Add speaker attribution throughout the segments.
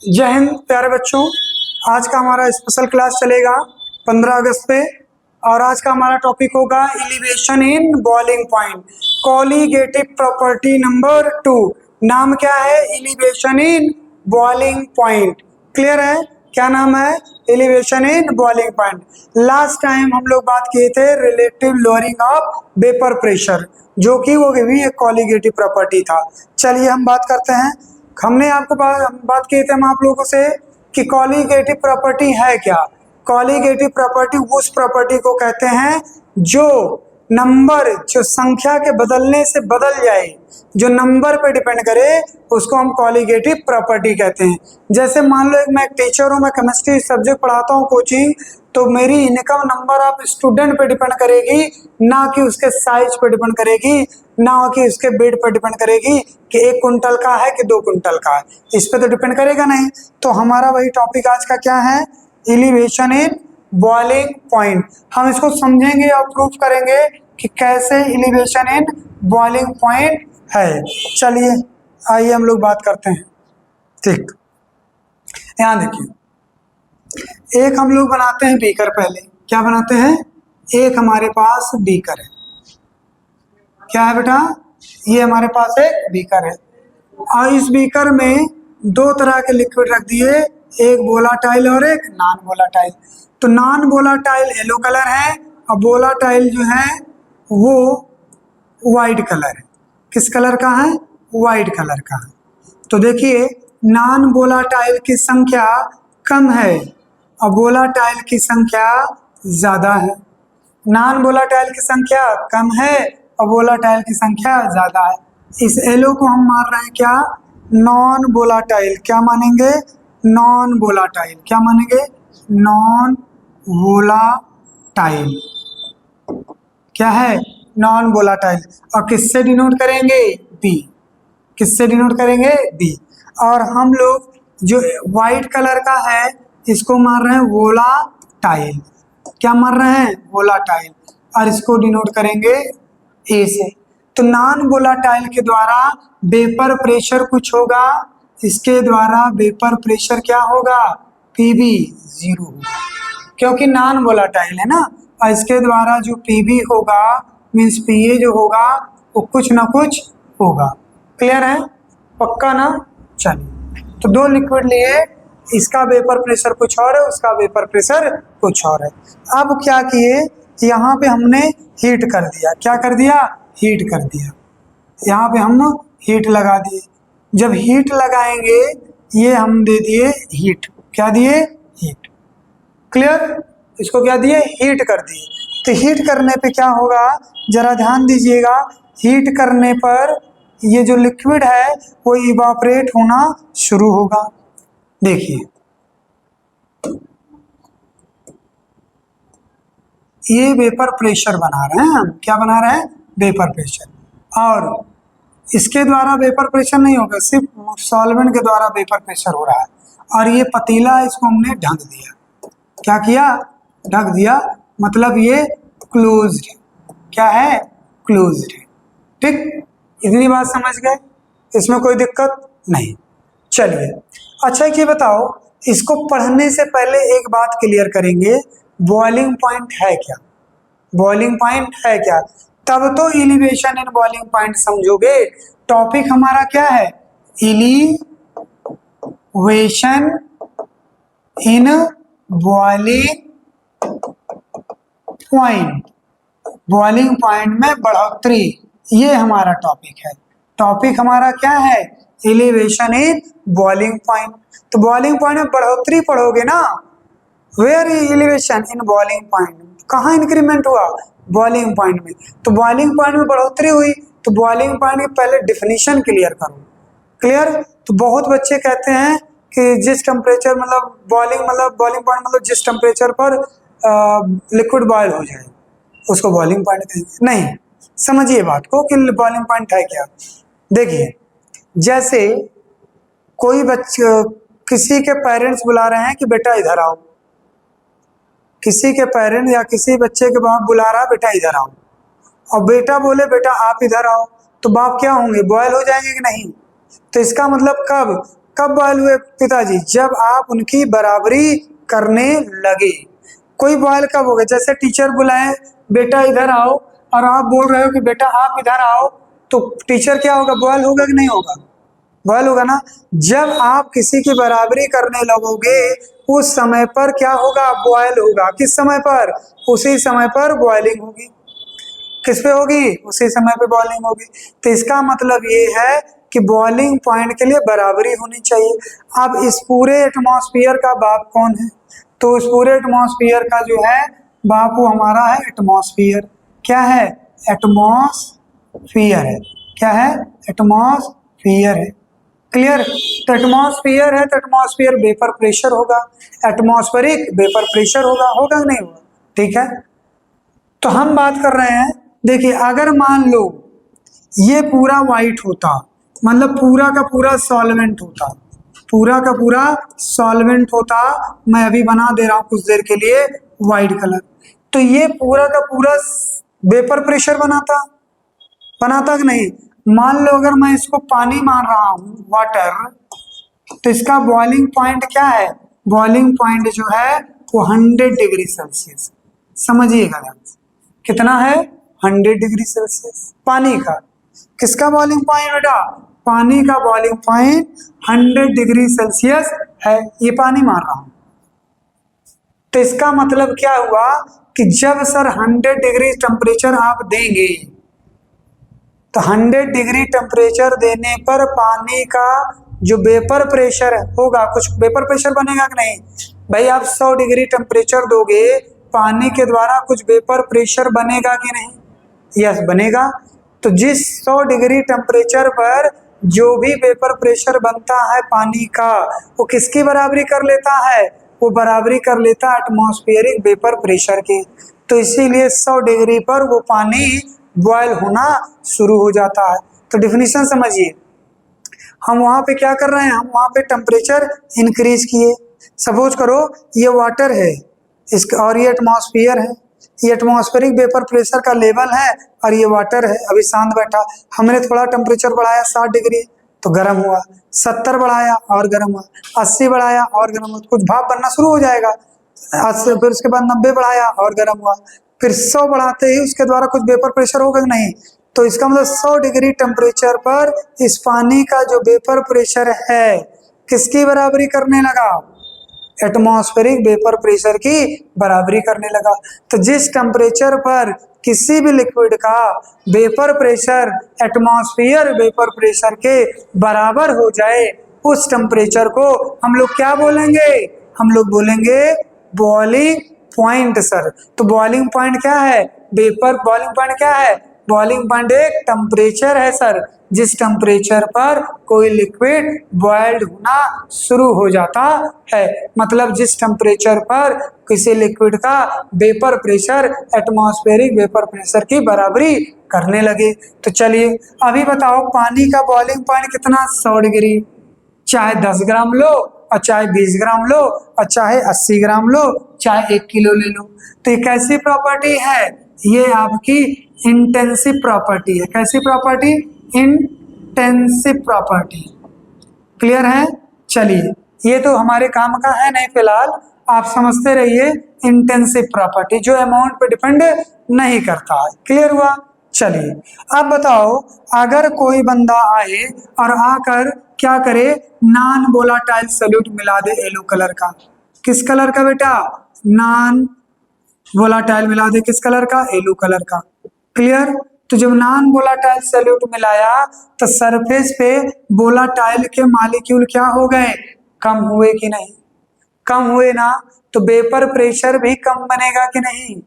Speaker 1: जय हिंद प्यारे बच्चों, आज का हमारा स्पेशल क्लास चलेगा 15 अगस्त पे और आज का हमारा टॉपिक होगा elevation in boiling point, colligative property number 2। नाम क्या है? Elevation in boiling point. Clear है? क्या नाम है? Elevation in boiling point. Last time हम लोग बात किए थे relative lowering of vapour pressure, जो कि वो भी एक कॉलीगेटिव प्रॉपर्टी था। चलिए हम बात करते हैं। हमने आपको बात की थी हम आप लोगों से कि कॉलीगेटिव प्रॉपर्टी है क्या। कॉलीगेटिव प्रॉपर्टी उस प्रॉपर्टी को कहते हैं जो नंबर, जो संख्या के बदलने से बदल जाए, जो नंबर पे डिपेंड करे, उसको हम कॉलीगेटिव प्रॉपर्टी कहते हैं। जैसे मान लो मैं एक टीचर हूँ, मैं केमिस्ट्री सब्जेक्ट पढ़ाता हूँ कोचिंग, तो मेरी इनकम नंबर ऑफ स्टूडेंट पे डिपेंड करेगी, ना कि उसके साइज पे डिपेंड करेगी, ना कि उसके वेट पे डिपेंड करेगी कि 1 कुंटल का है कि 2 कुंटल का है। इस पे तो डिपेंड करेगा नहीं। तो हमारा वही टॉपिक आज का क्या है? Elevation in boiling point. हम इसको समझेंगे और प्रूफ करेंगे कि कैसे एलिवेशन इन बॉइलिंग पॉइंट है। चलिए आइए हम लोग बात करते हैं। ठीक, यहाँ देखिए, एक हम लोग बनाते हैं बीकर। पहले क्या बनाते हैं? एक हमारे पास बीकर है। क्या है बेटा? ये हमारे पास एक बीकर है और इस बीकर में 2 तरह के लिक्विड रख दिए, एक वोलाटाइल और एक नॉन वोलाटाइल। तो नॉन वोलाटाइल येलो कलर है और वोलाटाइल जो है वो वाइट कलर है। किस कलर का है? वाइट कलर का है। तो देखिए, नॉन वोलाटाइल की संख्या कम है और वोलाटाइल की संख्या ज्यादा है। नॉन वोलाटाइल की संख्या कम है और वोलाटाइल की संख्या ज्यादा है। इस येलो को हम मान रहे हैं क्या? Non volatile. क्या मानेंगे? Non volatile. क्या मानेंगे? Non volatile. क्या है? Non volatile. और किससे डिनोट करेंगे? बी। किससे डिनोट करेंगे? बी। और हम लोग जो व्हाइट कलर का है इसको मान रहे हैं वोलाटाइल। क्या मान रहे हैं? वोलाटाइल। और इसको डिनोट करेंगे ए से। तो नॉन वोलाटाइल के द्वारा वेपर प्रेशर कुछ होगा, इसके द्वारा वेपर प्रेशर क्या होगा? पीबी 0 होगा, क्योंकि नॉन वोलाटाइल है ना। और इसके द्वारा जो पीबी होगा मीन्स पीए जो होगा वो कुछ ना कुछ होगा। क्लियर है? पक्का ना? चलिए, तो 2 लिक्विड लिए, इसका वेपर प्रेशर कुछ और है, उसका वेपर प्रेशर कुछ और है। अब क्या किए, यहाँ पे हमने हीट कर दिया। क्या कर दिया? हीट कर दिया। यहाँ पे हम हीट लगा दिए। जब हीट लगाएंगे, ये हम दे दिए हीट। क्या दिए? हीट। क्लियर? इसको क्या दिए? हीट कर दिए। तो हीट करने पे क्या होगा, जरा ध्यान दीजिएगा। हीट करने पर ये जो लिक्विड है वो इवापोरेट होना शुरू होगा। देखिए, ये वेपर प्रेशर बना रहे हैं हम। क्या बना रहे हैं? Vapour pressure. और इसके द्वारा वेपर प्रेशर नहीं होगा, सिर्फ सॉल्वेंट के द्वारा वेपर प्रेशर हो रहा है। और ये पतीला, इसको हमने ढक दिया। क्या किया? ढक दिया। मतलब ये क्लोज्ड है। क्या है? क्लोज्ड है। ठीक, इतनी बात समझ गए? इसमें कोई दिक्कत नहीं। चलिए, अच्छा ये बताओ, इसको पढ़ने से पहले एक बात क्लियर करेंगे, बॉइलिंग पॉइंट है क्या? बॉइलिंग पॉइंट है क्या? तब तो एलिवेशन इन बॉइलिंग पॉइंट समझोगे। टॉपिक हमारा क्या है? Elevation in boiling point. Boiling point में बढ़ोतरी, ये हमारा टॉपिक है। टॉपिक हमारा क्या है? Elevation in boiling point. तो बॉइलिंग पॉइंट में बढ़ोतरी पढ़ोगे ना। Where elevation in boiling point, कहाँ इंक्रीमेंट हुआ? बॉइलिंग पॉइंट में। तो बॉइलिंग पॉइंट में बढ़ोतरी हुई, तो बॉइलिंग पॉइंट की पहले डिफिनीशन क्लियर करो। क्लियर? तो बहुत बच्चे कहते हैं कि जिस टेम्परेचर, मतलब बॉइलिंग पॉइंट मतलब जिस टेम्परेचर पर लिक्विड बॉयल हो जाए उसको बॉइलिंग पॉइंट कहेंगे। नहीं, समझिए बात को कि बॉइलिंग पॉइंट है क्या। देखिए, जैसे कोई बच्चे, किसी के पेरेंट्स बुला रहे हैं कि बेटा इधर आओ। किसी के पेरेंट या किसी बच्चे के बाप बुला रहा बेटा इधर आओ, और बेटा बोले बेटा आप इधर आओ, तो बाप क्या होंगे, बॉयल हो जाएंगे कि नहीं। तो इसका मतलब कब कब बॉयल हुए पिताजी, जब आप उनकी बराबरी करने लगे। कोई बॉयल कब होगा, जैसे टीचर बुलाए बेटा इधर आओ और आप बोल रहे हो कि बेटा आप इधर आओ, तो टीचर क्या होगा, बॉयल होगा कि नहीं होगा, बॉयल होगा ना। जब आप किसी की बराबरी करने लगोगे उस समय पर क्या होगा, बॉयल होगा। किस समय पर, उसी समय पर बॉयलिंग होगी। किस पे होगी, उसी समय पे बॉइलिंग होगी। तो इसका मतलब ये है कि बॉइलिंग पॉइंट के लिए बराबरी होनी चाहिए। अब इस पूरे एटमॉस्फेयर का बाप कौन है, तो इस पूरे एटमॉस्फेयर का जो है बाप वो हमारा है एटमॉस्फेयर। क्या है, एटमॉस्फेयर है। क्या है, एटमॉस्फेयर है। क्लियर। तो एटमॉस्फेयर है तो एटमॉस्फेयर वेपर प्रेशर होगा, एटमॉस्फेरिक वेपर प्रेशर होगा, होगा कि नहीं होगा। ठीक है, तो हम बात कर रहे हैं, देखिए अगर मान लो ये पूरा वाइट होता, मतलब पूरा का पूरा सॉल्वेंट होता, पूरा का पूरा सॉल्वेंट होता, मैं अभी बना दे रहा हूं कुछ देर के लिए वाइट कलर, तो ये पूरा का पूरा वेपर प्रेशर बनाता, बनाता कि नहीं। मान लो अगर मैं इसको पानी मान रहा हूं, वाटर, तो इसका बॉइलिंग पॉइंट क्या है, बॉइलिंग पॉइंट जो है वो 100 डिग्री सेल्सियस। समझिएगा कितना है, 100 डिग्री सेल्सियस पानी का। किसका बॉइलिंग पॉइंट बेटा, पानी का बॉइलिंग पॉइंट 100 डिग्री सेल्सियस है, ये पानी मार रहा हूं। तो इसका मतलब क्या हुआ कि जब सर 100 डिग्री टेम्परेचर आप देंगे, तो 100 डिग्री टेम्परेचर देने पर पानी का जो वेपर प्रेशर होगा, कुछ वेपर प्रेशर बनेगा कि नहीं भाई। आप 100 डिग्री टेम्परेचर दोगे, पानी के द्वारा कुछ वेपर प्रेशर बनेगा कि नहीं, यस बनेगा। तो जिस 100 डिग्री टेम्परेचर पर जो भी वेपर प्रेशर बनता है पानी का, वो किसकी बराबरी कर लेता है, वो बराबरी कर लेता है एटमॉस्फेरिक वेपर प्रेशर के। तो इसीलिए 100 डिग्री पर वो पानी बॉयल होना शुरू हो जाता है। तो डिफिनीशन समझिए, हम वहां पे क्या कर रहे हैं, हम वहां पे टेम्परेचर इंक्रीज किए। सपोज करो ये वाटर है इसका और ये एटमॉस्फेयर है, ये एटमॉस्फेरिक वेपर प्रेशर का लेवल है और ये वाटर है, अभी शांत बैठा। हमने थोड़ा टेम्परेचर बढ़ाया 60 डिग्री तो गर्म हुआ, 70 बढ़ाया और गर्म हुआ, 80 बढ़ाया और गर्म हुआ, कुछ भाप बनना शुरू हो जाएगा। 80 फिर उसके बाद 90 बढ़ाया और गर्म हुआ, फिर 100 बढ़ाते ही उसके द्वारा कुछ वेपर प्रेशर होगा कि नहीं। तो इसका मतलब 100 डिग्री टेम्परेचर पर इस पानी का जो वेपर प्रेशर है किसकी बराबरी करने लगा, एटमॉस्फेरिक वेपर प्रेशर की बराबरी करने लगा। तो जिस टेम्परेचर पर किसी भी लिक्विड का vapour pressure atmosphere vapour pressure के बराबर हो जाए, उस टेम्परेचर को हम लोग क्या बोलेंगे, हम लोग बोलेंगे बॉइलिंग पॉइंट सर। तो बॉइलिंग पॉइंट क्या है, वेपर बॉइलिंग पॉइंट क्या है, बॉइलिंग पॉइंट एक टेम्परेचर है सर, जिस टेम्परेचर पर कोई लिक्विड बॉइल्ड होना शुरू हो जाता है। मतलब जिस टेम्परेचर पर किसी लिक्विड का vapour pressure atmospheric vapour pressure की बराबरी करने लगे। तो चलिए अभी बताओ पानी का बॉइलिंग पॉइंट कितना, 100 डिग्री। चाहे 10 ग्राम लो और चाहे 20 ग्राम लो और चाहे 80 ग्राम लो, चाहे 1 किलो ले लो। तो ये कैसी प्रॉपर्टी है, ये आपकी इंटेंसिव प्रॉपर्टी है। कैसी प्रॉपर्टी, इंटेंसिव प्रॉपर्टी। क्लियर है। चलिए ये तो हमारे काम का है नहीं फिलहाल, आप समझते रहिए इंटेंसिव प्रॉपर्टी जो अमाउंट पे डिपेंड नहीं करता है। क्लियर हुआ। चलिए अब बताओ, अगर कोई बंदा आए और आकर क्या करे, नॉन वोलाटाइल सॉल्यूट मिला दे येलो कलर का। किस कलर का बेटा, नॉन वोलाटाइल मिला दे, किस कलर का, येलो कलर का। क्लियर। तो जब नॉन वोलाटाइल सॉल्यूट मिलाया तो सरफेस पे वोलाटाइल के मॉलिक्यूल क्या हो गए, कम हुए कि नहीं, कम हुए ना। तो वेपर प्रेशर भी कम बनेगा कि नहीं,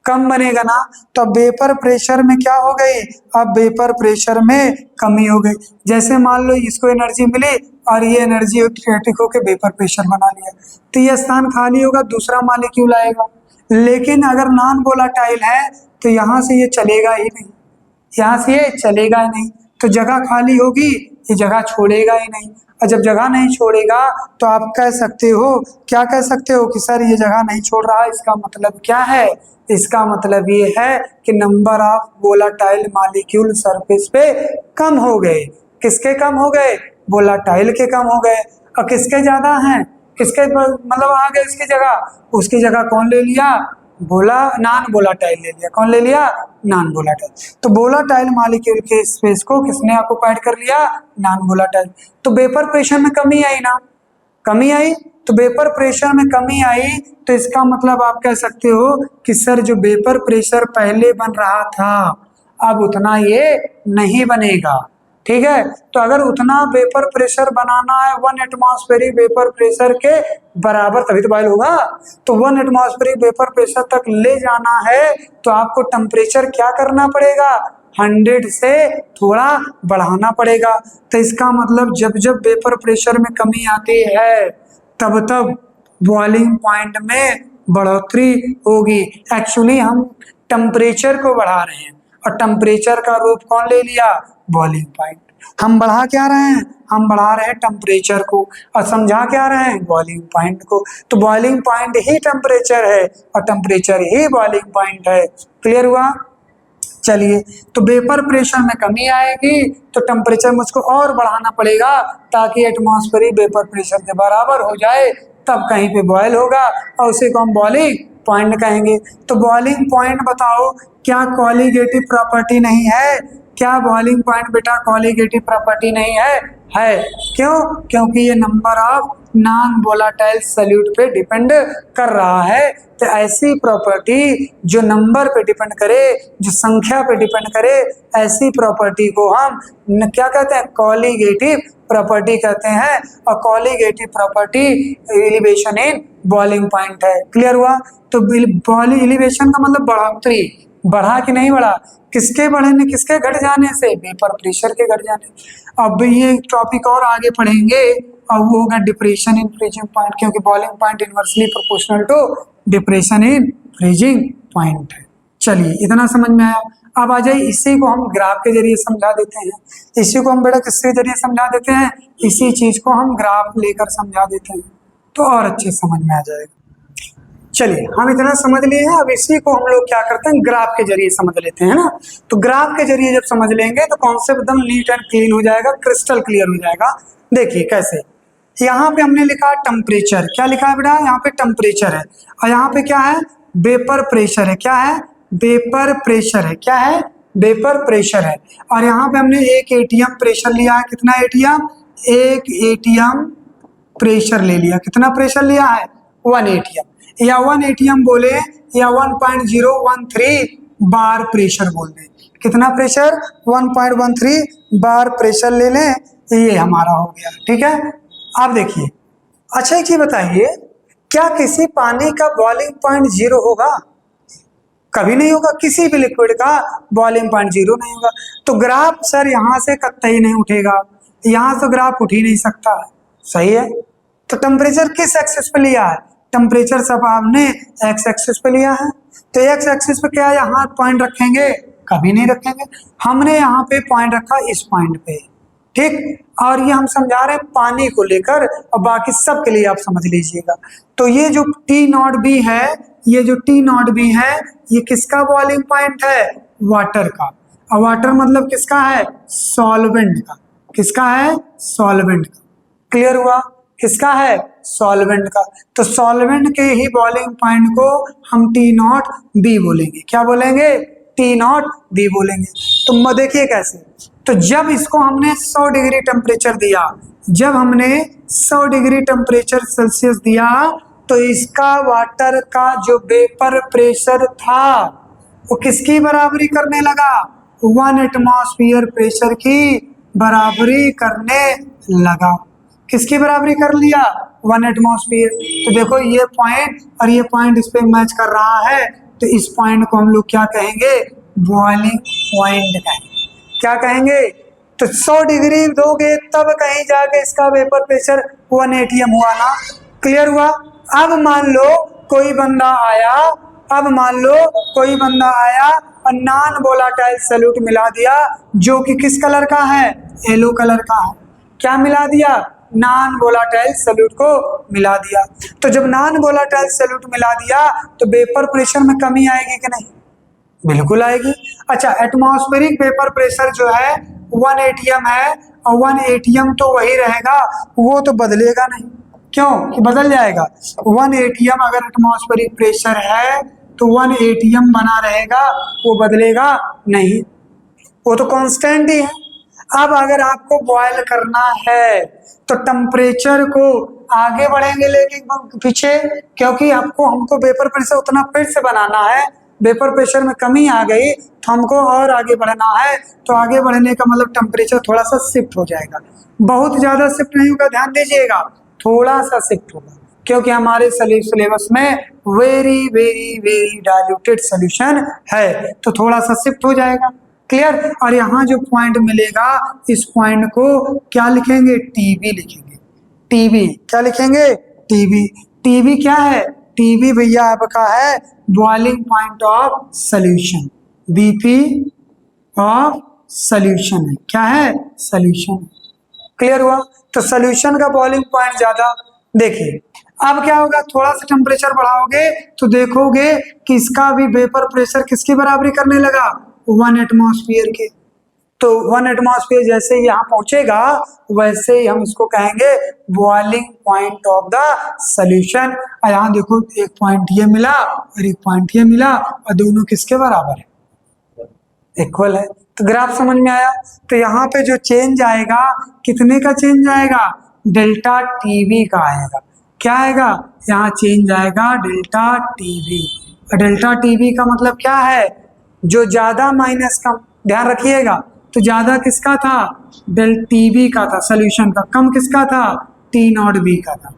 Speaker 1: कम बनेगा ना। तो वेपर प्रेशर में क्या हो गई, अब वेपर प्रेशर में कमी हो गई। जैसे मान लो इसको एनर्जी मिली और ये एनर्जी किनेटिक होकर वेपर प्रेशर बना लिया, तो ये स्थान खाली होगा, दूसरा मॉलिक्यूल आएगा। लेकिन अगर नॉन वोलाटाइल है तो यहाँ से ये चलेगा ही नहीं, यहाँ से ये चलेगा ही नहीं, तो जगह खाली होगी, ये जगह छोड़ेगा ही नहीं, और जब जगह नहीं छोड़ेगा तो आप कह सकते हो, क्या कह सकते हो कि सर ये जगह नहीं छोड़ रहा, इसका मतलब क्या है? इसका मतलब ये है कि number of volatile molecule surface पे कम हो गए। किसके कम हो गए? वोलाटाइल के कम हो गए। और किसके ज्यादा हैं? किसके मतलब आ गए इसकी जगह? उसकी जगह कौन ले लिया? नॉन वोलाटाइल ले लिया। कौन ले लिया? Non volatile. तो वोलाटाइल मॉलिक्यूल के स्पेस को किसने ऑक्युपाइड कर लिया? Non volatile. तो वेपर प्रेशर में कमी आई ना, कमी आई। तो वेपर प्रेशर में कमी आई तो इसका मतलब आप कह सकते हो कि सर जो वेपर प्रेशर पहले बन रहा था अब उतना ये नहीं बनेगा। ठीक है, तो अगर उतना वेपर प्रेशर बनाना है 1 एटमॉस्फेरिक वेपर प्रेशर के बराबर तभी तो बॉयल होगा। तो 1 एटमॉस्फेरिक वेपर प्रेशर तक ले जाना है तो आपको टेम्परेचर क्या करना पड़ेगा? 100 से थोड़ा बढ़ाना पड़ेगा। तो इसका मतलब जब जब वेपर प्रेशर में कमी आती है तब तब बॉइलिंग पॉइंट में बढ़ोतरी होगी। एक्चुअली हम टेम्परेचर को बढ़ा रहे हैं और टेम्परेचर का रूप कौन ले लिया? Boiling point. हम बढ़ा क्या रहे हैं? हम बढ़ा रहे हैं टेम्परेचर को और समझा क्या रहे हैं? बॉइलिंग पॉइंट को। तो बॉइलिंग पॉइंट ही टेम्परेचर है और टेम्परेचर ही बॉइलिंग पॉइंट है। क्लियर हुआ? चलिए, तो वेपर प्रेशर में कमी आएगी तो टेम्परेचर मुझको और बढ़ाना पड़ेगा ताकि एटमॉस्फेरिक वेपर प्रेशर के बराबर हो जाए, तब कहीं पे बॉयल होगा और उसे को हम बॉइलिंग पॉइंट कहेंगे। तो बॉइलिंग पॉइंट बताओ, क्या कॉलीगेटिव प्रॉपर्टी नहीं है? क्या बॉइलिंग पॉइंट बेटा कॉलीगेटिव प्रॉपर्टी नहीं है? है। क्यों? क्योंकि ये number of non volatile solute पे डिपेंड कर रहा है। तो ऐसी प्रॉपर्टी जो नंबर पे डिपेंड करे, जो संख्या पे डिपेंड करे, ऐसी प्रॉपर्टी को हम क्या कहते हैं? कॉलीगेटिव प्रॉपर्टी कहते हैं। और colligative property elevation in boiling point है। क्लियर हुआ? तो बॉइलिंग एलिवेशन का मतलब बढ़ोतरी, बढ़ा कि नहीं बढ़ा? किसके बढ़ने, किसके घट जाने से? वेपर प्रेशर के घट जाने। अब ये टॉपिक और आगे पढ़ेंगे और वो होगा डिप्रेशन इन फ्रीजिंग पॉइंट, क्योंकि boiling point inversely proportional to depression in freezing point है। चलिए, इतना समझ में आया। अब आ जाइए, इसी को हम ग्राफ के जरिए समझा देते हैं। इसी को हम बेटा किसके जरिए समझा देते हैं? इसी चीज को हम ग्राफ लेकर समझा देते हैं तो और अच्छे समझ में आ जाएगा। चलिए, हम इतना समझ लिए हैं। अब इसी को हम लोग क्या करते हैं? ग्राफ के जरिए समझ लेते हैं ना। तो ग्राफ के जरिए जब समझ लेंगे तो कॉन्सेप्ट एकदम नीट एंड क्लीन हो जाएगा, क्रिस्टल क्लियर हो जाएगा। देखिए कैसे, यहाँ पे हमने लिखा टेम्परेचर। क्या लिखा है बेटा? यहाँ पे टेम्परेचर है और यहाँ पे क्या है? वेपर प्रेशर है। क्या है? वेपर प्रेशर है। क्या है? वेपर प्रेशर है। और यहाँ पे हमने 1 ATM प्रेशर लिया है। कितना ATM? 1 ATM प्रेशर ले लिया। कितना प्रेशर लिया है? 1 ATM या 1 ATM बोले या 1.013 बार प्रेशर बोल दें। कितना प्रेशर? 1.13 बार प्रेशर ले लें, ये हमारा हो गया। ठीक है, आप देखिए। अच्छा एक चीज बताइए, क्या किसी पानी का बॉइलिंग पॉइंट 0 होगा? कभी नहीं होगा। किसी भी लिक्विड का बॉइलिंग पॉइंट 0 नहीं होगा। तो ग्राफ सर यहाँ से कतई नहीं उठेगा, यहाँ से ग्राफ उठ ही नहीं सकता। सही है। तो टेम्परेचर किस एक्सिस पे लिया है? टेम्परेचर सब आपने एक्स एक्सिस पे लिया है। तो एक्स एक्सिस पे क्या यहाँ पॉइंट रखेंगे? कभी नहीं रखेंगे। हमने यहाँ पे पॉइंट रखा इस पॉइंट पे। ठीक, और ये हम समझा रहे हैं पानी को लेकर और बाकी सब के लिए आप समझ लीजिएगा। तो ये जो T0B है, ये जो T0B है, ये किसका बॉइलिंग पॉइंट है? वाटर का। और वाटर मतलब किसका है? सॉल्वेंट का। किसका है? सॉल्वेंट का। क्लियर हुआ? किसका है? सॉल्वेंट का। तो सॉल्वेंट के ही बॉइलिंग पॉइंट को हम T0B बोलेंगे। क्या बोलेंगे? T0B बोलेंगे। तो देखिए कैसे, तो जब इसको हमने 100 डिग्री टेम्परेचर दिया, जब हमने 100 डिग्री टेम्परेचर सेल्सियस दिया तो इसका वाटर का जो वेपर प्रेशर था वो किसकी बराबरी करने लगा? 1 एटमॉस्फेयर प्रेशर की बराबरी करने लगा। किसकी बराबरी कर लिया? 1 एटमॉस्फेयर। तो देखो ये पॉइंट और ये पॉइंट इस पे मैच कर रहा है, तो इस पॉइंट को हम लोग क्या कहेंगे? बॉइलिंग पॉइंट कहेंगे। क्या कहेंगे? तो 100 डिग्री दोगे तब कहीं जाके इसका वेपर प्रेशर 1 ATM हुआ ना। क्लियर हुआ? अब मान लो कोई बंदा आया, अब मान लो कोई बंदा आया और नॉन वोलाटाइल सॉल्यूट मिला दिया जो कि किस कलर का है, येलो कलर का है। क्या मिला दिया, नॉन वोलाटाइल सॉल्यूट को मिला दिया। तो जब नॉन वोलाटाइल सॉल्यूट मिला दिया तो वेपर प्रेशर में कमी आएगी कि नहीं, बिल्कुल आएगी। अच्छा, एटमॉस्फेरिक वेपर प्रेशर जो है 1 atm है और 1 atm तो वही रहेगा, वो तो बदलेगा नहीं। क्यों कि बदल जाएगा, 1 atm अगर एटमॉस्फेरिक प्रेशर है तो 1 atm बना रहेगा, वो बदलेगा नहीं, वो तो कांस्टेंट ही है। अब अगर आपको बॉयल करना है तो टेम्परेचर को आगे बढ़ेंगे लेकिन पीछे, क्योंकि हमको वेपर प्रेशर उतना फिर से बनाना है, वेपर प्रेशर में कमी आ गई तो हमको और आगे बढ़ना है, तो आगे बढ़ने का मतलब टेम्परेचर थोड़ा सा शिफ्ट हो जाएगा। बहुत ज्यादा शिफ्ट नहीं होगा, ध्यान दीजिएगा, थोड़ा सा शिफ्ट होगा, क्योंकि हमारे सिलेबस में very very very diluted solution है, तो थोड़ा सा शिफ्ट हो जाएगा। क्लियर। और यहाँ जो पॉइंट मिलेगा इस पॉइंट को क्या लिखेंगे, टीबी लिखेंगे। टीबी क्या लिखेंगे, टीबी। टीबी क्या है, टीबी भैया आपका है boiling point of solution, BP of solution है, क्या है, सॉल्यूशन। क्लियर हुआ। तो सॉल्यूशन का बॉइलिंग पॉइंट ज्यादा। देखिए अब क्या होगा, थोड़ा सा टेम्परेचर बढ़ाओगे तो देखोगे कि इसका भी वेपर प्रेशर किसकी बराबरी करने लगा, 1 एटमॉस्फेयर के। तो 1 एटमॉस्फेयर जैसे यहाँ पहुंचेगा वैसे ही हम इसको कहेंगे boiling point of the solution. और यहाँ देखो एक पॉइंट ये मिला और एक पॉइंट ये मिला और दोनों किसके बराबर है, इक्वल है। तो ग्राफ समझ में आया। तो यहाँ पे जो चेंज आएगा कितने का चेंज आएगा, डेल्टा टीवी का आएगा। क्या आएगा, यहाँ चेंज आएगा डेल्टा टीवी। डेल्टा टीवी का मतलब क्या है, जो ज्यादा माइनस कम, ध्यान रखिएगा। तो ज्यादा किसका था, डेल टीबी का था सॉल्यूशन का, कम किसका था, टी नॉट बी का था।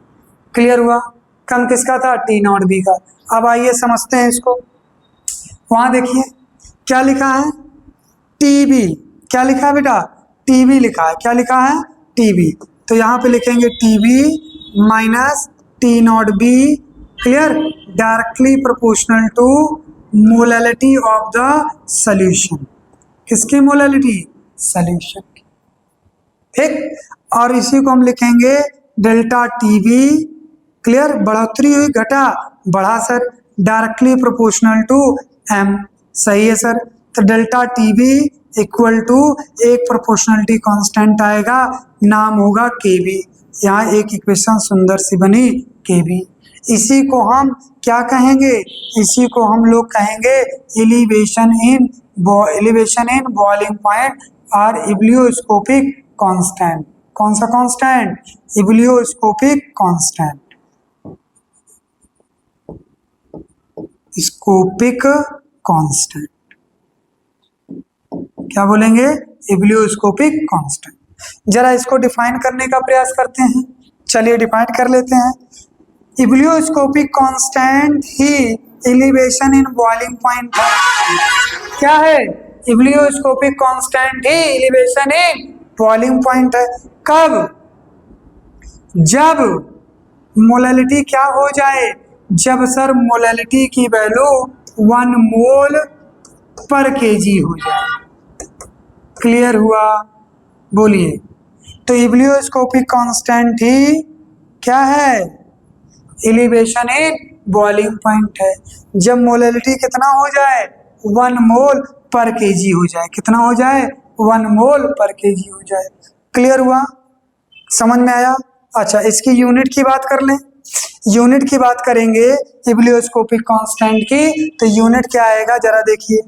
Speaker 1: क्लियर हुआ, कम किसका था, टी नॉट बी का। अब आइए समझते हैं इसको। वहां देखिए क्या लिखा है, टीबी। क्या लिखा है बेटा, टीबी लिखा है। क्या लिखा है, टीबी। तो यहाँ पे लिखेंगे TB minus T not B, clear, directly proportional to molality of the solution. किसकी मोलैलिटी, सॉल्यूशन की। ठीक। और इसी को हम लिखेंगे डेल्टा टीबी, क्लियर, बढ़ोतरी हुई घटा बढ़ा sir, directly proportional to M. सही है सर। तो डेल्टा टीबी इक्वल टू एक प्रोपोर्शनलिटी कांस्टेंट आएगा, नाम होगा केबी। यहाँ एक इक्वेशन सुंदर सी बनी, केबी। इसी को हम क्या कहेंगे, इसी को हम लोग कहेंगे एलिवेशन इन बॉइलिंग पॉइंट और इब्लियोस्कोपिक कांस्टेंट। कौन सा कांस्टेंट, इब्लियोस्कोपिक कांस्टेंट, स्कोपिक कांस्टेंट। क्या बोलेंगे, इब्लियोस्कोपिक कांस्टेंट। जरा इसको डिफाइन करने का प्रयास करते हैं। चलिए डिफाइन कर लेते हैं। इब्लियोस्कोपिक कांस्टेंट ही एलिवेशन इन बॉइलिंग पॉइंट है। क्या है, इब्लियोस्कोपिक कांस्टेंट ही एलिवेशन इन बॉइलिंग पॉइंट है। कब, जब मोलैलिटी क्या हो जाए, जब सर मोलैलिटी की वैल्यू 1 मोल पर केजी हो जाए। क्लियर हुआ, बोलिए। तो इब्लियोस्कोपिक कांस्टेंट ही क्या है, एलिवेशन इन बॉइलिंग पॉइंट है। जब मोलैलिटी कितना हो जाए, 1 मोल पर केजी हो जाए। कितना हो जाए, 1 मोल पर केजी हो जाए। क्लियर हुआ, समझ में आया। अच्छा, इसकी यूनिट की बात कर लें। यूनिट की बात करेंगे इब्लियोस्कोपिक कांस्टेंट की, तो यूनिट क्या आएगा जरा देखिए।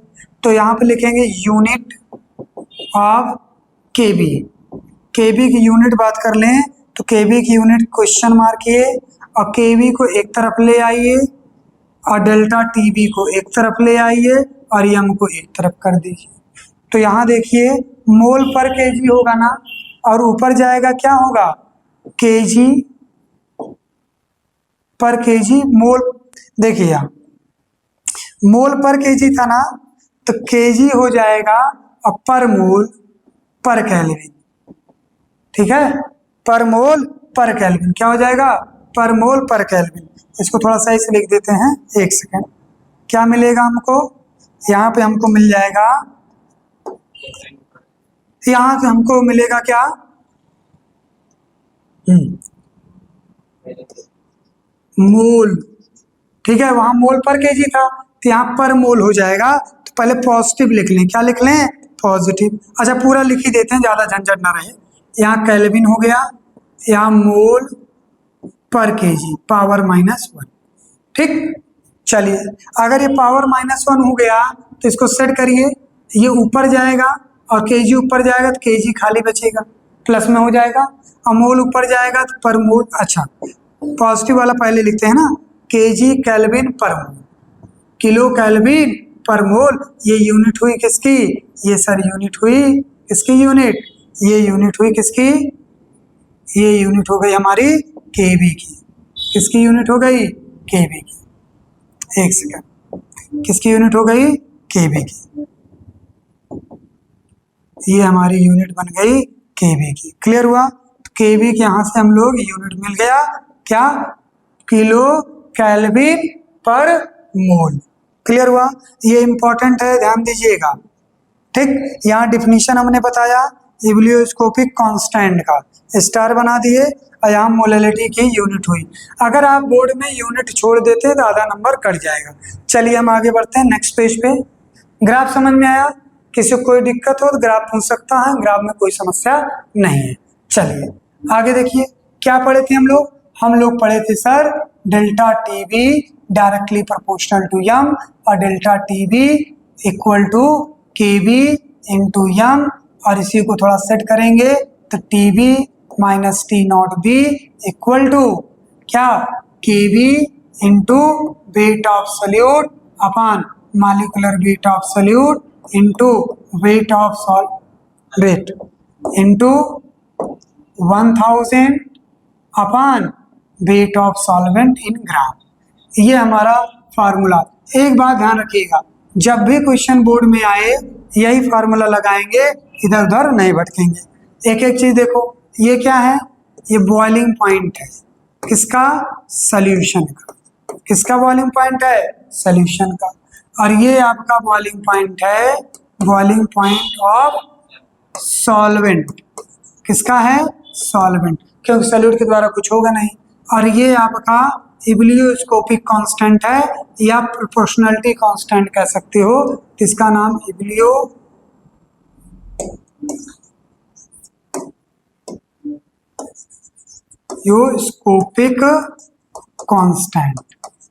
Speaker 1: तो यहाँ पे लिखेंगे यूनिट ऑफ केबी। केबी की यूनिट बात कर लें तो केबी की यूनिट क्वेश्चन मार्क ये, और केबी को एक तरफ ले आइए और डेल्टा टीबी को एक तरफ ले आइए और यम को एक तरफ कर दीजिए। तो यहाँ देखिए मोल पर केजी होगा ना, और ऊपर जाएगा क्या होगा, केजी पर केजी मोल। देखिए यहाँ मोल पर केजी था ना, तो केजी हो जाएगा और पर मोल पर केल्विन। ठीक है, पर मोल पर केल्विन क्या हो जाएगा, पर मोल पर केल्विन। इसको थोड़ा सा इसे लिख देते हैं, एक सेकंड। क्या मिलेगा हमको, यहाँ पे हमको मिल जाएगा, यहाँ से हमको मिलेगा क्या, मोल। ठीक है, वहां मोल पर केजी था तो यहाँ पर मोल हो जाएगा। तो पहले पॉजिटिव लिख लें, क्या लिख लें, पॉजिटिव। अच्छा पूरा लिख ही देते हैं, ज्यादा झंझट ना रहे। यहाँ केल्विन हो गया, यहाँ मोल पर केजी पावर -1। ठीक, चलिए अगर ये पावर -1 हो गया तो इसको सेट करिए, ये ऊपर जाएगा और केजी ऊपर जाएगा तो केजी खाली बचेगा, प्लस में हो जाएगा। और मोल ऊपर जाएगा तो पर मोल, अच्छा पॉजिटिव वाला पहले लिखते हैं ना, केजी केल्विन पर मोल, किलो केल्विन पर मोल। ये यूनिट हुई किसकी, ये सर यूनिट हुई किसकी, यूनिट, ये यूनिट हुई किसकी, ये यूनिट हो गई हमारी केवी की। किसकी यूनिट हो गई, केवी की। एक सेकंड, किसकी यूनिट हो गई, केवी की। ये हमारी यूनिट बन गई केवी की। क्लियर हुआ, केवी के यहां से हम लोग यूनिट मिल गया क्या, किलो केल्विन पर मोल। क्लियर हुआ, ये इंपॉर्टेंट है, ध्यान दीजिएगा। ठीक, यहाँ डिफिनीशन हमने बताया इब्लियोस्कोपिक कांस्टेंट का, स्टार बना दिए और यहाँ मोलैलिटी की यूनिट हुई। अगर आप बोर्ड में यूनिट छोड़ देते तो आधा नंबर कट जाएगा। चलिए हम आगे बढ़ते हैं नेक्स्ट पेज पे। ग्राफ समझ में आया, किसी को कोई दिक्कत हो तो ग्राफ पूछ सकता है, ग्राफ में कोई समस्या नहीं है। चलिए आगे देखिए, क्या पढ़े थे हम लोग पढ़े थे sir delta TV directly proportional to M और delta TV equal to KV into M, और इसी को थोड़ा सेट करेंगे तो TV minus T not B equal to क्या, KV into weight of solute upon molecular weight of solute into weight of salt weight into 1000 upon weight of solvent in gram. ये हमारा formula. एक बात ध्यान रखिएगा, जब भी क्वेश्चन बोर्ड में आए यही फार्मूला लगाएंगे, इधर उधर नहीं भटकेंगे। एक एक चीज देखो, ये क्या है, ये बॉइलिंग पॉइंट है किसका, सॉल्यूशन का। किसका बॉइलिंग पॉइंट है, सॉल्यूशन का। और ये आपका बॉइलिंग पॉइंट है, बॉइलिंग पॉइंट ऑफ सॉल्वेंट। किसका है, सॉल्वेंट, क्योंकि सॉल्यूट के द्वारा कुछ होगा नहीं। और ये आपका इब्लियोस्कोपिक कांस्टेंट है या प्रोपोर्शनलिटी कांस्टेंट कह सकते हो, इसका नाम इब्लियोस्कोपिक कांस्टेंट।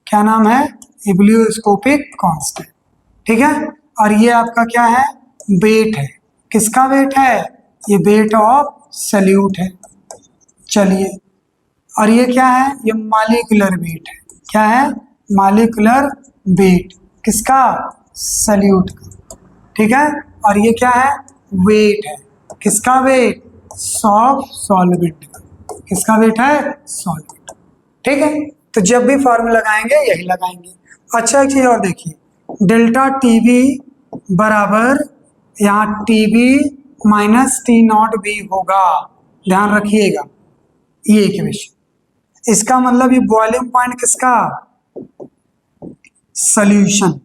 Speaker 1: क्या नाम है, इब्लियोस्कोपिक कांस्टेंट। ठीक है, और ये आपका क्या है, वेट है। किसका वेट है, ये वेट ऑफ सॉल्यूट है। चलिए, और ये क्या है, ये मॉलिक्यूलर वेट है। क्या है, मॉलिक्यूलर वेट किसका, सॉल्यूट का। ठीक है, और ये क्या है, वेट है। किसका वेट, ऑफ सॉल्वेंट का। किसका वेट है, सॉल्वेंट। ठीक है, तो जब भी फॉर्मूला लगाएंगे यही लगाएंगे। अच्छा एक चीज और देखिए, डेल्टा टीवी बराबर यहाँ TV minus T not be होगा, ध्यान रखिएगा ये इक्वेशन। इसका मतलब ये बॉइलिंग पॉइंट किसका, सॉल्यूशन,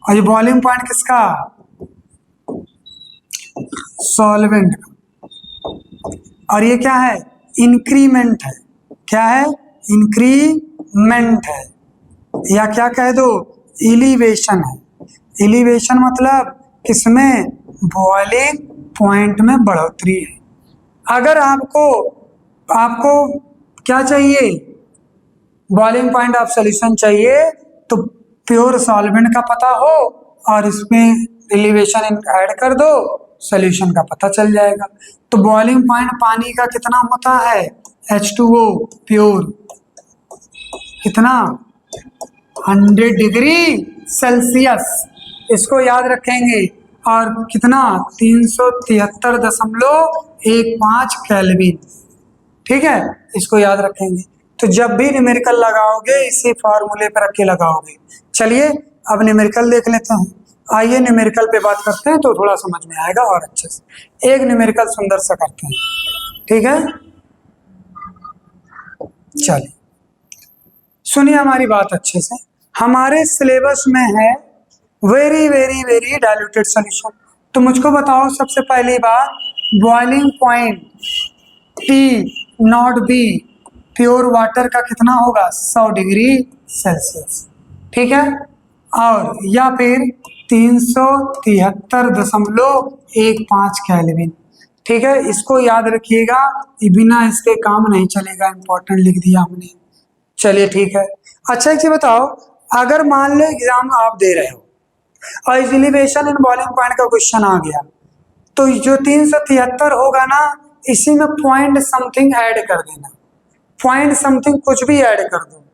Speaker 1: और ये बॉइलिंग पॉइंट किसका, सॉल्वेंट का। और ये क्या है, इंक्रीमेंट है। क्या है, इंक्रीमेंट है, या क्या कह दो, एलिवेशन है। एलिवेशन मतलब किसमें, बॉइलिंग पॉइंट में बढ़ोतरी है। अगर आपको क्या चाहिए, बॉइलिंग पॉइंट ऑफ सॉल्यूशन चाहिए, तो प्योर सॉल्वेंट का पता हो और इसमें एलिवेशन ऐड कर दो, सॉल्यूशन का पता चल जाएगा। तो बॉइलिंग पॉइंट पानी का कितना होता है, H2O प्योर, कितना, 100 डिग्री सेल्सियस, इसको याद रखेंगे। और कितना, 373.15 केल्विन। ठीक है, इसको याद रखेंगे। तो जब भी न्यूमेरिकल लगाओगे इसी फॉर्मूले पर रख के लगाओगे। चलिए अब न्यूमेरिकल देख लेते हैं। आइए न्यूमेरिकल पे बात करते हैं तो थोड़ा समझ में आएगा और अच्छे से। एक न्यूमेरिकल सुंदर सा करते हैं, ठीक है। चलिए सुनिए हमारी बात अच्छे से। हमारे सिलेबस में है very very very diluted solution. तो मुझको बताओ सबसे पहली बात, boiling point T not be pure water का कितना होगा, 100 डिग्री सेल्सियस, ठीक है, और या फिर 373.15 केल्विन, ठीक है। इसको याद रखिएगा, बिना इसके काम नहीं चलेगा, इंपॉर्टेंट लिख दिया हमने। चलिए ठीक है। अच्छा एक चीज बताओ, अगर मान लो एग्जाम आप दे रहे हो और एलिवेशन एंड बॉइलिंग पॉइंट का क्वेश्चन आ गया, तो जो 373 होगा ना, इसी में पॉइंट समथिंग ऐड कर देना, पॉइंट समथिंग कुछ भी ऐड कर दो,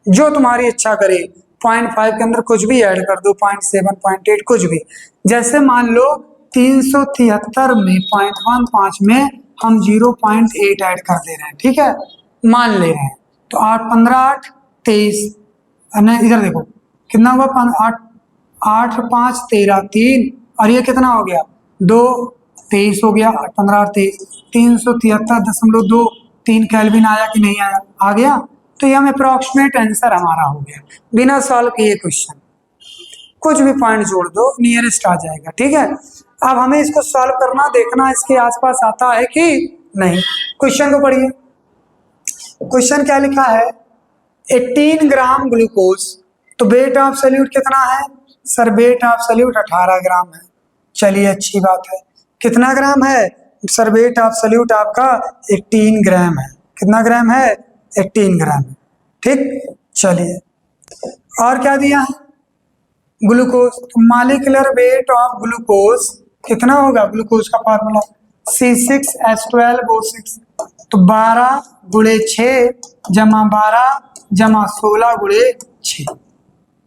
Speaker 1: जो तुम्हारी इच्छा करे, 0.5 के अंदर कुछ भी ऐड कर दो, 0.7 0.8 कुछ भी। जैसे मान लो 373 में 0.15 में हम 0.8 ऐड कर दे रहे हैं, ठीक है, मान ले रहे हैं, तो 8 15 8 23, इधर देखो कितना हुआ, 8 5 13 3, और ये कितना हो गया 2 23 हो गया, 8 15 8 23, 373.23 केल्विन आया कि नहीं आया, आ गया। तो ये हम अप्रोक्सीमेट आंसर हमारा हो गया, बिना सॉल्व किए क्वेश्चन, कुछ भी पॉइंट जोड़ दो नियरेस्ट आ जाएगा, ठीक है। अब हमें इसको सॉल्व करना, देखना इसके आसपास आता है कि नहीं। क्वेश्चन को पढ़िए, क्वेश्चन क्या लिखा है, 18 ग्राम ग्लूकोज, तो वेट ऑफ सॉल्यूट कितना है सर, वेट ऑफ सॉल्यूट 18 ग्राम है। चलिए अच्छी बात है, कितना ग्राम है सर, वेट ऑफ सॉल्यूट आपका 18 ग्राम है, कितना ग्राम है 18 ग्राम, ठीक। चलिए और क्या दिया है, ग्लूकोज, तो मॉलिक्यूलर वेट ऑफ ग्लूकोज कितना होगा, ग्लूकोज का फार्मूला C6H12O6, तो 12 गुणे 6 जमा 12 जमा 16 गुणे 6,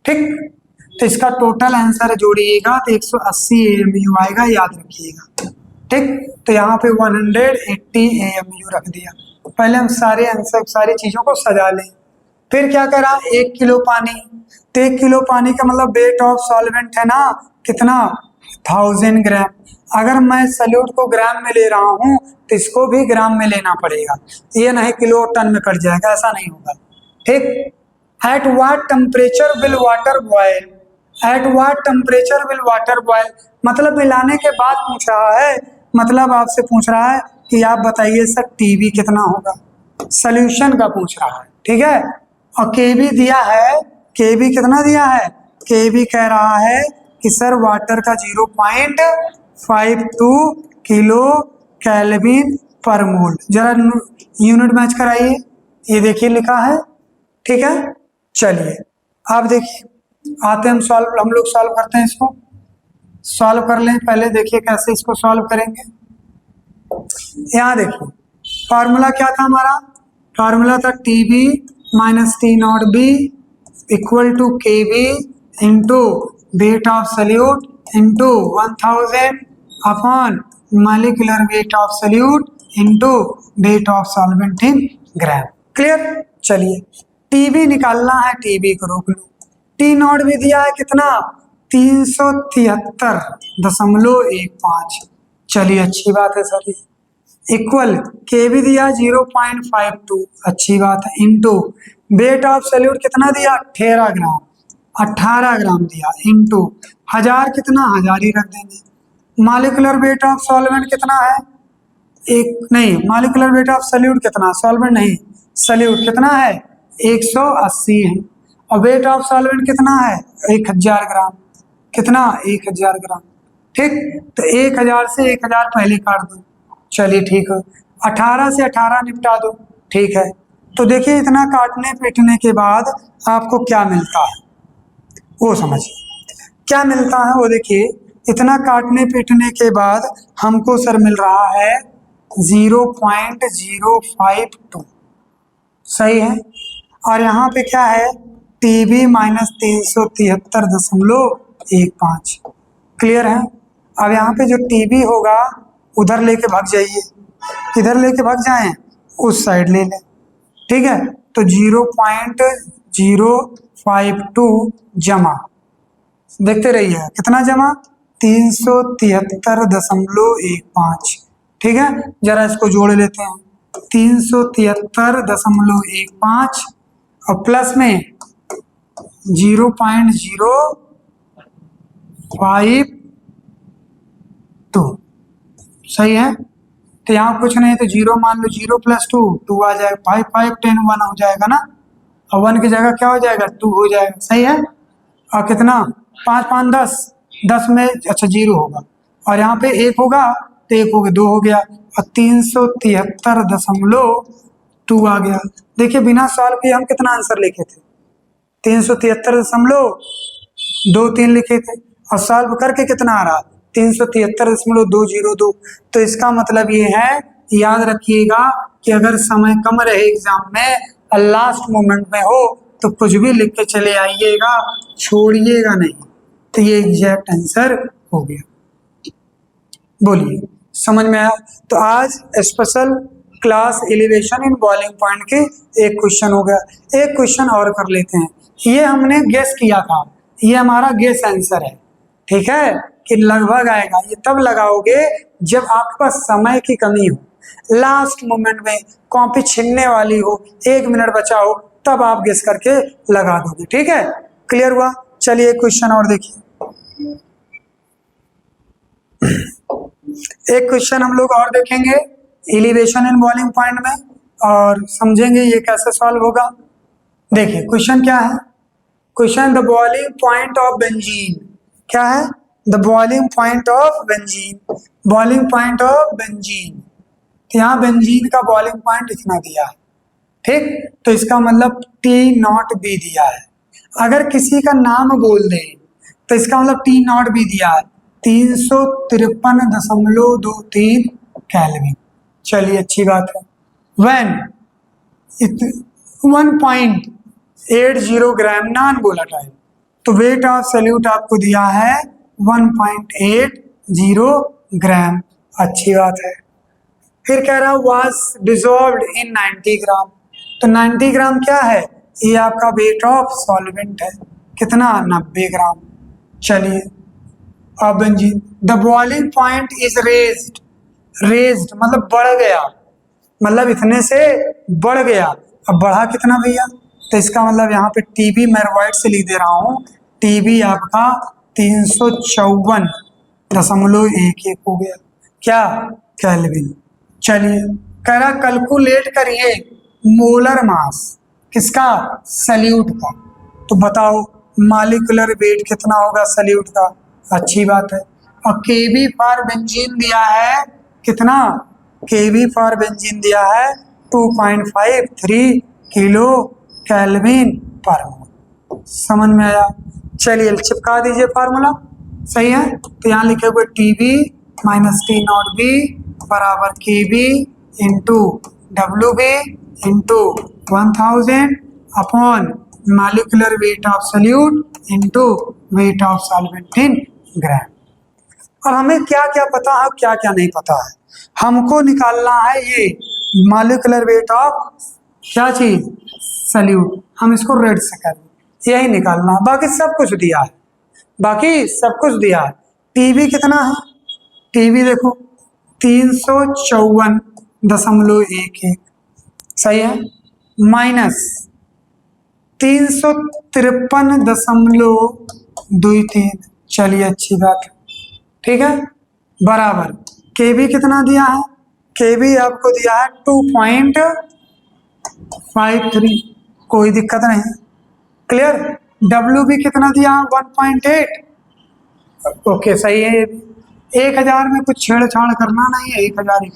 Speaker 1: ठीक। तो इसका टोटल आंसर जोड़िएगा तो 180 AMU आएगा, याद रखिएगा, ठीक। तो यहाँ पे 180 AMU रख दिया। पहले हम सारे आंसर, सारी चीजों को सजा लें। फिर क्या करा, 1 किलो पानी, तो 1 किलो पानी का मतलब वेट ऑफ सॉल्वेंट है ना, कितना 1000 ग्राम। अगर मैं सॉल्यूट को ग्राम में ले रहा हूं तो इसको भी ग्राम में लेना पड़ेगा, ये नहीं किलो टन में कट जाएगा, ऐसा नहीं होगा, ठीक। At what temperature will water boil, at what temperature will water boil, मतलब मिलाने के बाद पूछ रहा है, मतलब आपसे पूछ रहा है कि आप बताइए सर टीवी कितना होगा, सॉल्यूशन का पूछ रहा है, ठीक है। और केबी दिया है, केबी कितना दिया है, केबी कह रहा है कि सर वाटर का 0.52 किलो केल्विन पर मोल। जरा यूनिट मैच कराइए, ये देखिए लिखा है, ठीक है। चलिए आप देखिए, आते हम सॉल्व, हम लोग सॉल्व करते हैं, इसको सॉल्व कर लें। पहले देखिए कैसे इसको सॉल्व करेंगे। यहाँ देखिए फार्मूला क्या था हमारा, फार्मूला था TB minus T not B equal to K B into weight of solute into 1000 upon molecular weight of solute into weight of solvent in gram. Clear. चलिए टीबी निकालना है, टीबी को रोक लो। टी नॉट भी दिया है कितना, 373.15। चलिए अच्छी बात है सर। इक्वल के भी दिया 0.52, अच्छी बात है, इंटू वेट ऑफ सॉल्यूट कितना दिया 18 ग्राम, 18 ग्राम दिया, इंटू 1000 कितना, 1000 ही रख देंगे। मॉलिक्यूलर वेट ऑफ सॉल्वेंट कितना है, एक नहीं, मॉलिक्यूलर वेट ऑफ सॉल्यूट कितना, सॉल्वेंट नहीं सॉल्यूट कितना है 180 है, और वेट ऑफ सॉल्वेंट कितना है 1000 ग्राम, कितना 1000 ग्राम, ठीक। तो 1000 से 1000 पहले काट दो, चलिए ठीक है। 18 से 18 निपटा दो, ठीक है। तो देखिए इतना काटने पीटने के बाद आपको क्या मिलता है वो समझिए, क्या मिलता है वो देखिए। इतना काटने पीटने के बाद हमको सर मिल रहा है 0.052, सही है। और यहाँ पे क्या है, टीबी माइनस 373.15, क्लियर है। अब यहाँ पे जो टीबी होगा उधर लेके भाग जाइए, इधर लेके भाग जाएं, उस साइड ले लें, ठीक है। तो 0.052 जमा, देखते रहिए कितना जमा 373.15, ठीक है। जरा इसको जोड़ लेते हैं, 373.15 और प्लस में 0.052 2 सही है। तो यहाँ कुछ नहीं तो 0 मान लो, 0 + 2 2 आ जाएगा, 5 5 10 1 हो जाएगा ना, और 1 की जगह क्या हो जाएगा 2 हो जाएगा, सही है। और कितना 5 5 10, 10 में अच्छा 0 होगा, और यहाँ पे 1 होगा तो 1 हो गया 2 हो गया, और 373.2 आ गया। देखिए बिना सॉल्व किए हम कितना आंसर लिखे थे, 373.23 लिखे थे, और सॉल्व करके कितना आ रहा 373.202। तो इसका मतलब ये है, याद रखिएगा कि अगर समय कम रहे एग्जाम में और लास्ट मोमेंट में हो तो कुछ भी लिख के चले आइएगा, छोड़िएगा नहीं। तो ये एग्जैक्ट आंसर हो गया। बोलिए समझ में आया? तो आज special class elevation in boiling point के एक क्वेश्चन हो गया। एक क्वेश्चन और कर लेते हैं, ये हमने गेस किया था, ये हमारा गेस आंसर है, ठीक है, कि लगभग आएगा। ये तब लगाओगे जब आपके पास समय की कमी हो, लास्ट मोमेंट में कॉपी छीनने वाली हो, 1 मिनट बचा हो, तब आप गेस करके लगा दोगे, ठीक है। क्लियर हुआ? चलिए क्वेश्चन और देखिए। एक क्वेश्चन हम लोग और देखेंगे एलिवेशन इन बॉइलिंग पॉइंट में, और समझेंगे ये कैसे सॉल्व होगा। देखिए क्वेश्चन क्या है, question the boiling point of benzene, क्या है, the boiling point of benzene, boiling point of benzene. तो यहाँ बेंजीन का बॉइलिंग पॉइंट इतना दिया है, ठीक, तो इसका मतलब T0 भी दिया है। अगर किसी का नाम बोल दे तो इसका मतलब T0 भी दिया है, 353.23 केल्विन। चलिए अच्छी बात है। व्हेन 1.80 ग्राम नॉन वोलेटाइल, तो वेट ऑफ सॉल्यूट आपको दिया है 1.80 ग्राम, अच्छी बात है। फिर कह रहा वाज डिसॉल्व्ड इन 90 ग्राम, तो 90 ग्राम क्या है, ये आपका वेट ऑफ सॉल्वेंट है, कितना 90 ग्राम। चलिए अब benzene, the boiling point is raised, raised मतलब बढ़ गया, मतलब इतने से बढ़ गया। अब बढ़ा कितना भैया, तो इसका मतलब यहाँ पे टीबी मैं वाइट से लिख दे रहा हूँ, टीबी आपका 354.11 हो गया, क्या केल्विन। चलिए कह रहा कैलकुलेट करिए मोलर मास किसका, सल्यूट का, तो बताओ मॉलिक्यूलर वेट कितना होगा सल्यूट का, अच्छी बात है। और केबी फॉर बेंजीन दिया है कितना, केबी फॉर बेंजीन दिया है 2.53 किलो केल्विन पर मोल। समझ में आया? चलिए चिपका दीजिए फार्मूला, सही है। तो यहाँ लिखे हुए टीबी माइनस T0 बी बराबर KB into W B into 1000 upon molecular weight of solute into weight of solvent in gram. और हमें क्या क्या पता है, क्या क्या नहीं पता है, हमको निकालना है ये मॉलिक्यूलर वेट ऑफ क्या चीज, सॉल्यूट। हम इसको रेड से कर यही निकालना है, बाकी सब कुछ दिया है, बाकी सब कुछ दिया है। टीबी कितना है, टीबी देखो 354.11 सही है, माइनस 353.23, चलिए अच्छी बात है, ठीक है, बराबर केबी कितना दिया है, केबी आपको दिया है 2.53, कोई दिक्कत नहीं, क्लियर। डब्ल्यू भी कितना दिया 1.8, ओके सही है। 1000 में कुछ छेड़छाड़ करना नहीं है, 1000 नहीं,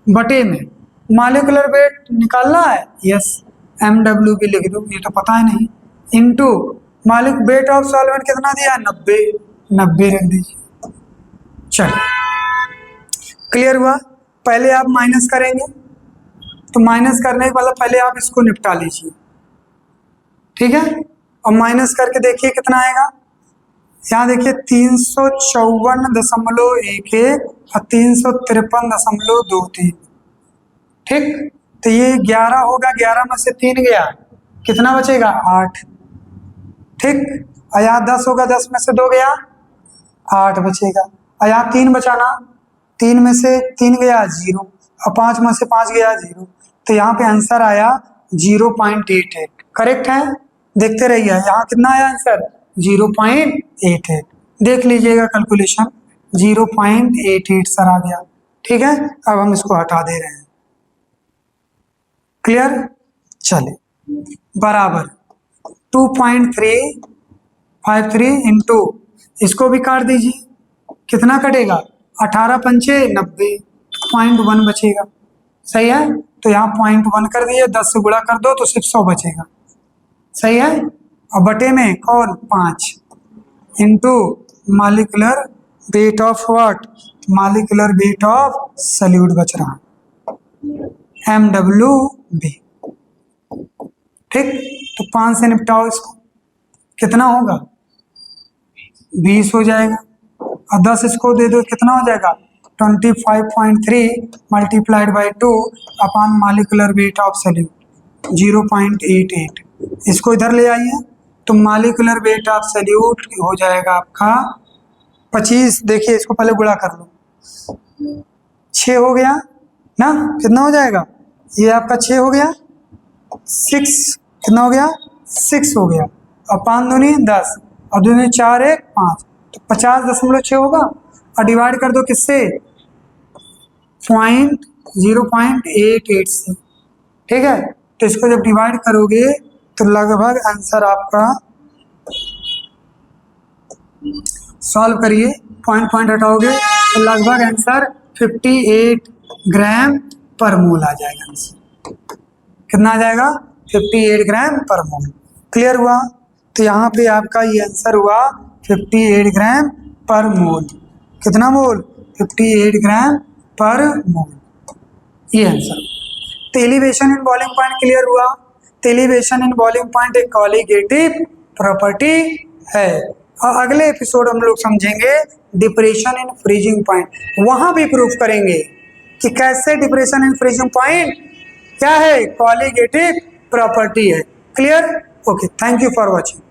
Speaker 1: बटे में मॉलिक्यूलर वेट निकालना है, यस MW भी लिख दो, ये तो पता है नहीं, इनटू मॉलिक वेट ऑफ सॉल्वेंट कितना दिया 90 रख दीजिए। चलो क्लियर हुआ? पहले आप माइनस करेंगे, तो माइनस करने के बाद पहले आप इसको निपटा लीजिए, ठीक है, और माइनस करके देखिए कितना आएगा। यहाँ देखिए 354.11 और 353.23, ठीक, तो ये 11 होगा, 11 में से 3 गया, कितना बचेगा 8, ठीक, और यहाँ 10 होगा, 10 में से 2 गया 8 बचेगा, और यहाँ 3 बचाना, 3 में से 3 गया 0, और 5 में से 5 गया 0, तो यहाँ पे आंसर आया 0.88, करेक्ट है। देखते रहिए यहाँ कितना आया आंसर 0.88, देख लीजिएगा कैलकुलेशन 0.88 सर आ गया। ठीक है, अब हम इसको हटा दे रहे हैं। क्लियर, चले बराबर 2.353 इंटू, इसको भी काट दीजिए, कितना कटेगा 18 पंचे 90, 0.1 बचेगा। सही है, तो यहाँ 0.1 कर दिए, 10 से गुणा कर दो तो सिर्फ 100 बचेगा। सही है, और बटे में कौन 5 into molecular weight of what, molecular weight of solute बच रहा MWV। ठीक, तो 5 से निपटाओ इसको, कितना होगा 20 हो जाएगा, और 10 इसको दे दो, कितना हो जाएगा 25.3 multiplied by 2 upon molecular weight of solute 0.88। इसको इधर ले आइए तो मॉलिक्यूलर वेट ऑफ सॉल्यूट हो जाएगा आपका 25। देखिए इसको पहले गुणा कर लो, 6 हो गया ना, कितना हो जाएगा ये आपका 6 हो गया, 6 कितना हो गया 6 हो गया, और 5 दूनी 10 और दूनी 4 1 5, तो 50.6 होगा, और डिवाइड कर दो किससे 0.88 से। ठीक है, तो इसको जब डिवाइड करोगे तो लगभग आंसर आपका, सॉल्व करिए, पॉइंट हटाओगे तो लगभग आंसर 58 ग्राम पर मोल आ जाएगा आंसर। कितना आ जाएगा 58 ग्राम पर मोल। क्लियर हुआ, तो यहाँ पे आपका ये आंसर हुआ 58 ग्राम पर मोल। कितना मोल 58 ग्राम पर मोल, ये आंसर। तो elevation in boiling point clear हुआ। तो एलिवेशन इन बॉइलिंग पॉइंट एक कॉलीगेटिव प्रॉपर्टी है, और अगले एपिसोड हम लोग समझेंगे डिप्रेशन इन फ्रीजिंग पॉइंट, वहां भी प्रूफ करेंगे कि कैसे डिप्रेशन इन फ्रीजिंग पॉइंट क्या है, कॉलीगेटिव प्रॉपर्टी है। Clear, okay, thank you for watching.